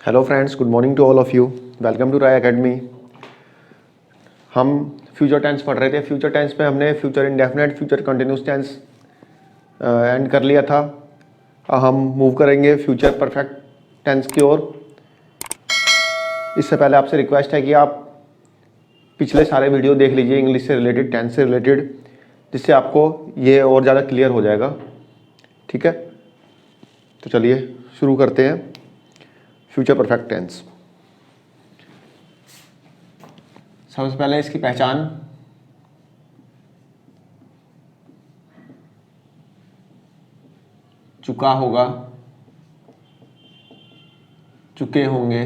Hello friends, good morning to all of you. Welcome to Rai academy. हम future tense पढ़ रहे थे। Future tense में हमने future indefinite, future continuous tense and कर लिया था। हम मूव करेंगे फ्यूचर परफेक्ट टेंस की ओर। इससे पहले आपसे रिक्वेस्ट है कि आप पिछले सारे वीडियो देख लीजिए इंग्लिश से रिलेटेड, टेंस से रिलेटेड, जिससे आपको ये और ज़्यादा क्लियर हो जाएगा। ठीक है, तो चलिए शुरू करते हैं फ्यूचर परफेक्ट टेंस। सबसे पहले इसकी पहचान। चुका होगा, चुके होंगे,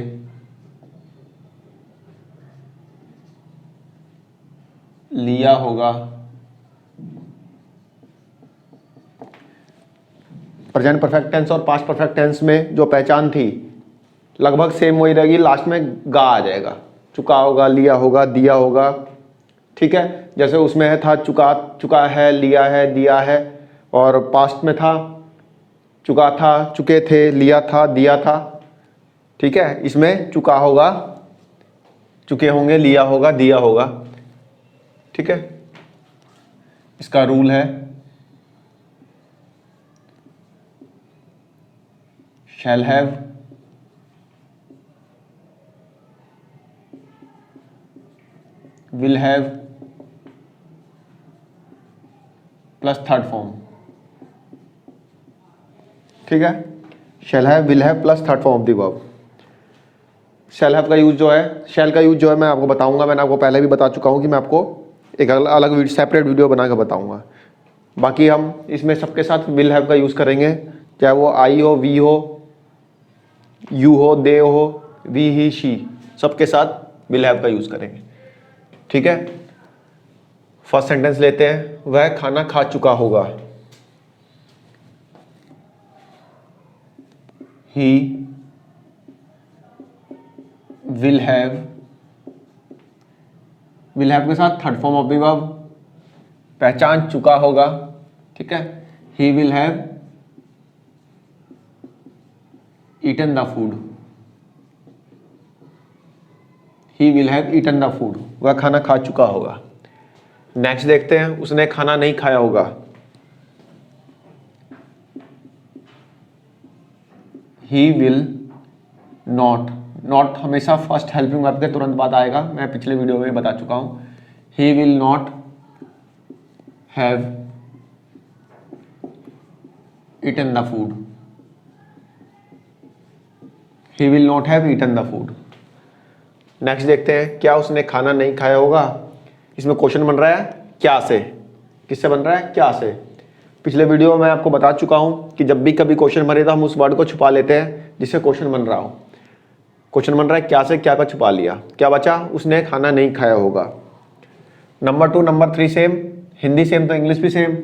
लिया होगा। प्रेजेंट परफेक्ट टेंस और पास्ट परफेक्ट टेंस में जो पहचान थी लगभग सेम वही रहेगी। लास्ट में गा आ जाएगा। चुका होगा, लिया होगा, दिया होगा। ठीक है, जैसे उसमें है था चुका, चुका है, लिया है, दिया है। और पास्ट में था चुका था, चुके थे, लिया था, दिया था। ठीक है, इसमें चुका होगा, चुके होंगे, लिया होगा, दिया होगा। ठीक है, इसका रूल है shall have, will have plus third form. ठीक है, shall have, will have plus third form of the verb. Shall have का यूज जो है, शैल का यूज जो है मैं आपको बताऊंगा। मैंने आपको पहले भी बता चुका हूं कि मैं आपको एक अलग सेपरेट वीडियो बना के बताऊंगा। बाकी हम इसमें सबके साथ विल हैव का यूज करेंगे, चाहे वो आई हो, वी हो, यू हो, दे हो, वी, ही, शी, सबके साथ विल हैव का यूज करेंगे। ठीक है, फर्स्ट सेंटेंस लेते हैं। वह खाना खा चुका होगा। He will have, will have के साथ third form of the verb, पहचान चुका होगा। ठीक है, he will have eaten the food. He will have eaten the food, वह खाना खा चुका होगा। नेक्स्ट देखते हैं, उसने खाना नहीं खाया होगा। ही विल नॉट, नॉट हमेशा फर्स्ट हेल्पिंग वर्ब के तुरंत बाद आएगा, मैं पिछले वीडियो में बता चुका हूं। He will not have eaten the food. He will not have eaten the food. Next देखते हैं, क्या उसने खाना नहीं खाया होगा। इसमें क्वेश्चन बन रहा है क्या से। किससे बन रहा है? क्या से। पिछले वीडियो में आपको बता चुका हूं कि जब भी कभी क्वेश्चन बने तो हम उस वर्ड को छुपा लेते हैं जिससे क्वेश्चन बन रहा हो। क्वेश्चन बन रहा है क्या से, क्या का छुपा लिया, क्या बचा? उसने खाना नहीं खाया होगा। Number 2, number 3 same, Hindi same तो इंग्लिश भी सेम।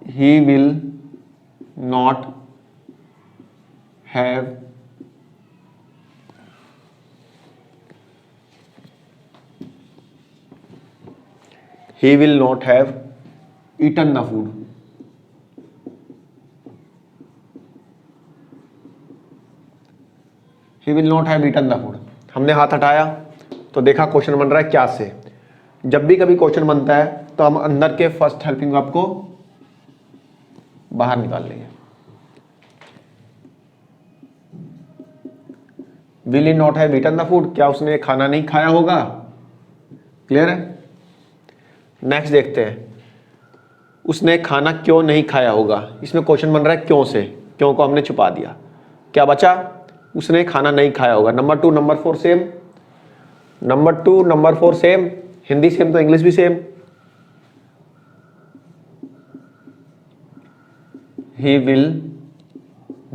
He will not have he will not have eaten the food. he will not have eaten the food। हमने हाथ हटाया तो देखा क्वेश्चन बन रहा है क्या से। जब भी कभी क्वेश्चन बनता है तो हम अंदर के फर्स्ट हेल्पिंग वर्ब को बाहर निकाल लेंगे। Will he not have eaten the food, क्या उसने खाना नहीं खाया होगा। क्लियर है। नेक्स्ट देखते हैं, उसने खाना क्यों नहीं खाया होगा। इसमें क्वेश्चन बन रहा है क्यों से, क्यों को हमने छुपा दिया। क्या बचा? उसने खाना नहीं खाया होगा। Number 2, number 4 same, number 2, number 4 same, Hindi same तो इंग्लिश भी सेम। He will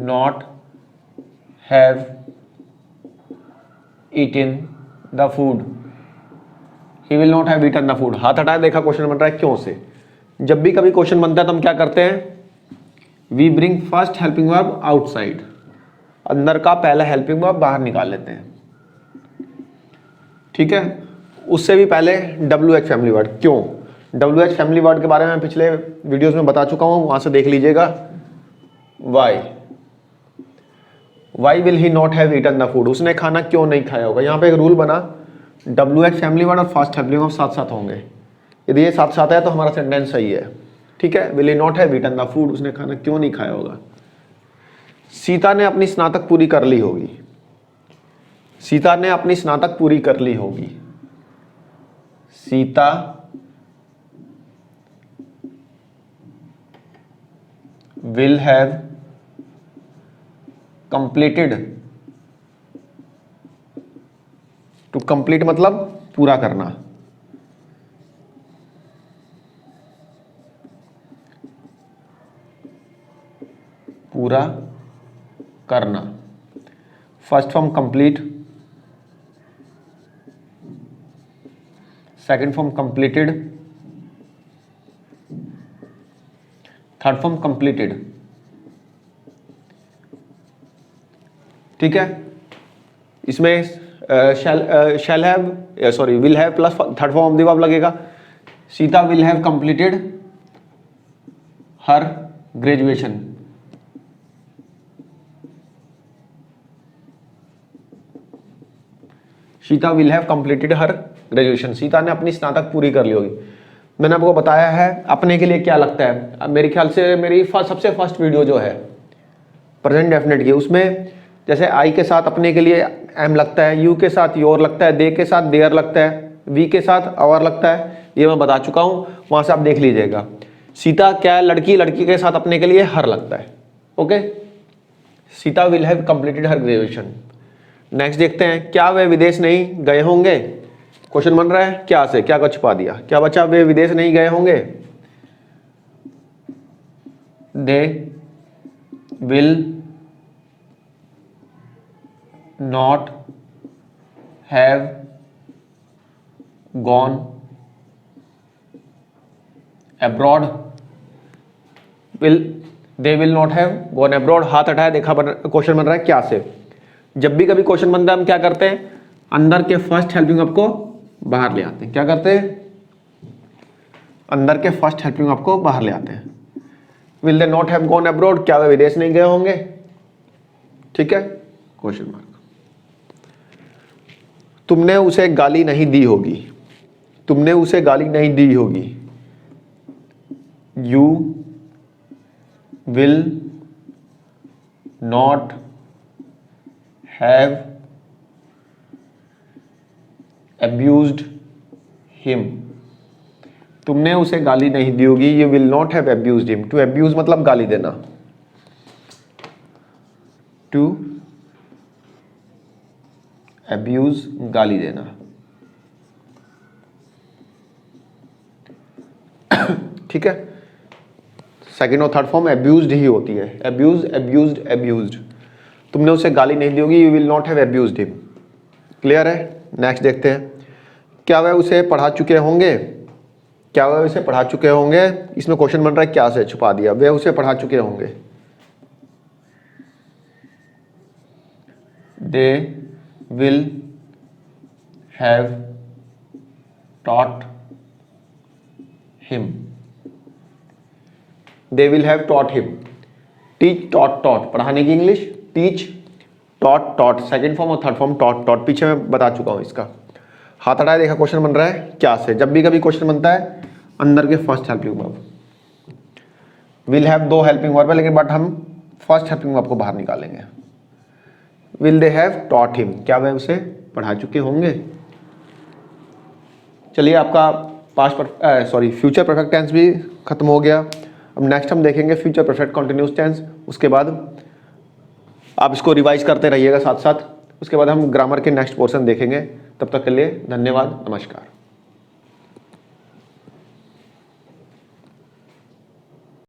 not have eaten the food. He will not have eaten the food, हाथ हटाया, देखा क्वेश्चन बन रहा है क्यों से। जब भी कभी क्वेश्चन बनता है तो हम क्या करते हैं, we bring first helping verb outside, अंदर का पहला हेल्पिंग वर्ब बाहर निकाल लेते हैं। ठीक है, उससे भी पहले WH फैमिली वर्ड। क्यों? WH फैमिली वर्ड के बारे में पिछले वीडियोस में बता चुका हूं, वहां से देख लीजिएगा। Why, why will he not have eaten the food, उसने खाना क्यों नहीं खाया होगा। यहाँ पे एक रूल बना, WH फैमिली वर्ड और फर्स्ट हेल्पिंग वर्ब साथ साथ होंगे। यदि ये साथ साथ है तो हमारा सेंटेंस सही है, ठीक है। Will he not have eaten the food, उसने खाना क्यों नहीं खाया होगा। सीता ने अपनी स्नातक पूरी कर ली होगी, सीता ने अपनी स्नातक पूरी कर ली होगी। Sita will have completed, to complete मतलब पूरा करना, पूरा करना। First form complete, second form completed, third form completed, ठीक है। इसमें shall have sorry will have plus third form of the verb लगेगा। Sita will have completed her graduation, Sita will have completed her graduation, Sita ने अपनी स्नातक पूरी कर ली होगी। मैंने आपको बताया है अपने के लिए क्या लगता है। अब मेरे ख्याल से मेरी सबसे फर्स्ट वीडियो जो है प्रेजेंट डेफिनेट की, उसमें जैसे आई के साथ अपने के लिए एम लगता है, यू के साथ योर लगता है, दे के साथ देयर लगता है, वी के साथ आवर लगता है, ये मैं बता चुका हूँ, वहां से आप देख लीजिएगा। सीता क्या है, लड़की, लड़की के साथ अपने के लिए हर लगता है। Okay, Sita will have completed her graduation. Next देखते हैं, क्या वे विदेश नहीं गए होंगे। क्वेश्चन बन रहा है क्या से, क्या का छुपा दिया, क्या बचा, वे विदेश नहीं गए होंगे। They will not have gone abroad, they will not have gone abroad. हाथ हटाया, देखा क्वेश्चन बन रहा है क्या से। जब भी कभी क्वेश्चन बनता है हम क्या करते हैं, अंदर के फर्स्ट हेल्पिंग वर्ब को बाहर ले आते हैं। क्या करते हैं, अंदर के फर्स्ट हेल्पिंग वर्ब को बाहर ले आते हैं। Will they not have gone abroad, क्या वे विदेश नहीं गए होंगे, ठीक है, क्वेश्चन मार्क। तुमने उसे गाली नहीं दी होगी, तुमने उसे गाली नहीं दी होगी। You will not have abused him, तुमने उसे गाली नहीं दी होगी। You will not have abused him. To abuse मतलब गाली देना, to abuse गाली देना, ठीक है। सेकेंड और थर्ड फॉर्म abused ही होती है, abuse, abused, abused। तुमने उसे गाली नहीं दी होगी, you will not have abused him। Clear है। नेक्स्ट देखते हैं, क्या वह उसे पढ़ा चुके होंगे, क्या वह उसे पढ़ा चुके होंगे। इसमें क्वेश्चन बन रहा है क्या से, छुपा दिया, वे उसे पढ़ा चुके होंगे। They will have taught him, they will have taught him. Teach, taught, taught पढ़ाने की English, teach, taught, taught second form और थर्ड फॉर्म टॉट, टॉट पीछे मैं बता चुका हूं इसका। हाथ हटाया, देखा क्वेश्चन बन रहा है क्या से। जब भी कभी क्वेश्चन बनता है अंदर के first helping verb, will have दो हेल्पिंग वर्ब है लेकिन बट हम फर्स्ट हेल्पिंग वर्ब को बाहर निकालेंगे। Will they have taught him, क्या वह उसे पढ़ा चुके होंगे। चलिए, आपका फ्यूचर परफेक्ट टेंस भी खत्म हो गया। अब नेक्स्ट हम देखेंगे फ्यूचर परफेक्ट कंटिन्यूअस टेंस। उसके बाद आप इसको रिवाइज करते रहिएगा साथ साथ। उसके बाद हम ग्रामर के नेक्स्ट पोर्शन देखेंगे। तब तक के लिए धन्यवाद, नमस्कार।